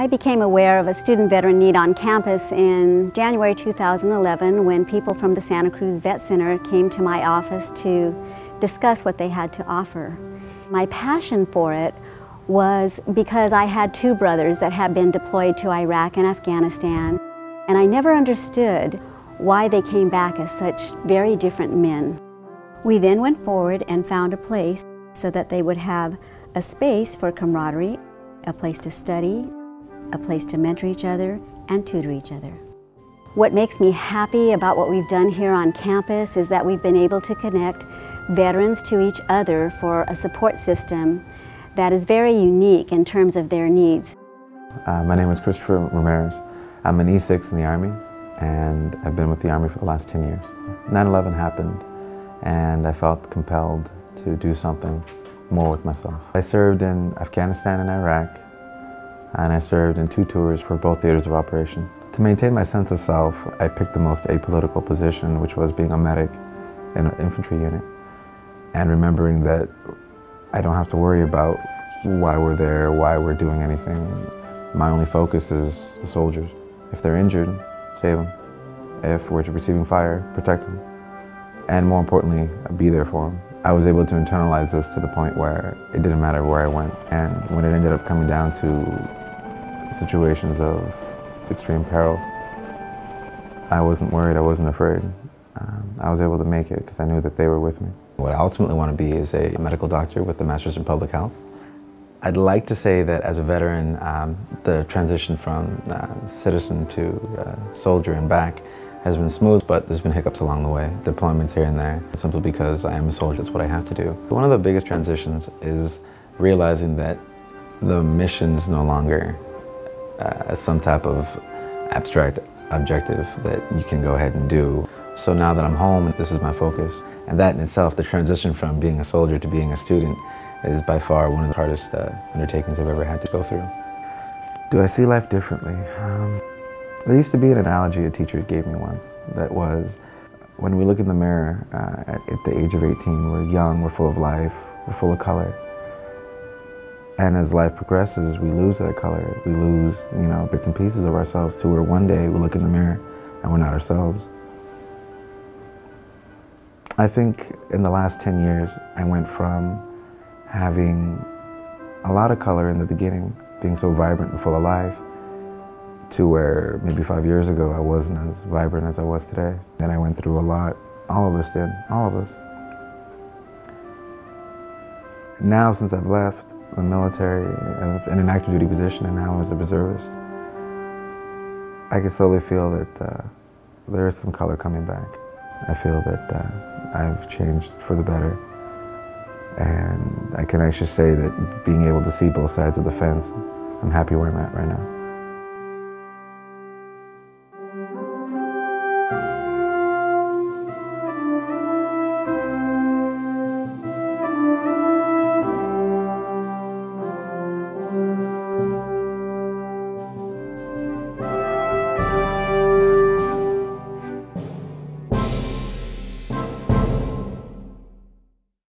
I became aware of a student veteran need on campus in January 2011 when people from the Santa Cruz Vet Center came to my office to discuss what they had to offer. My passion for it was because I had two brothers that had been deployed to Iraq and Afghanistan, and I never understood why they came back as such very different men. We then went forward and found a place so that they would have a space for camaraderie, a place to study, a place to mentor each other and tutor each other. What makes me happy about what we've done here on campus is that we've been able to connect veterans to each other for a support system that is very unique in terms of their needs. My name is Christopher Ramirez. I'm an E6 in the Army, and I've been with the Army for the last 10 years. 9/11 happened, and I felt compelled to do something more with myself. I served in Afghanistan and Iraq, and I served in 2 tours for both theaters of operation. To maintain my sense of self, I picked the most apolitical position, which was being a medic in an infantry unit, and remembering that I don't have to worry about why we're there, why we're doing anything. My only focus is the soldiers. If they're injured, save them. If we're receiving fire, protect them. And more importantly, be there for them. I was able to internalize this to the point where it didn't matter where I went. And when it ended up coming down to situations of extreme peril, I wasn't worried, I wasn't afraid. I was able to make it because I knew that they were with me. What I ultimately want to be is a medical doctor with a master's in public health. I'd like to say that as a veteran, the transition from citizen to soldier and back has been smooth, but there's been hiccups along the way, deployments here and there, simply because I am a soldier, that's what I have to do. One of the biggest transitions is realizing that the mission is no longer some type of abstract objective that you can go ahead and do. So now that I'm home, this is my focus. And that in itself, the transition from being a soldier to being a student, is by far one of the hardest undertakings I've ever had to go through. Do I see life differently? There used to be an analogy a teacher gave me once that was, when we look in the mirror at the age of 18, we're young, we're full of life, we're full of color. And as life progresses, we lose that color. We lose, bits and pieces of ourselves to where one day we look in the mirror and we're not ourselves. I think in the last 10 years, I went from having a lot of color in the beginning, being so vibrant and full of life, to where maybe 5 years ago I wasn't as vibrant as I was today. Then I went through a lot. All of us did, all of us. Now, since I've left the military in an active duty position and now as a reservist, I can slowly feel that there is some color coming back. I feel that I've changed for the better. And I can actually say that being able to see both sides of the fence, I'm happy where I'm at right now.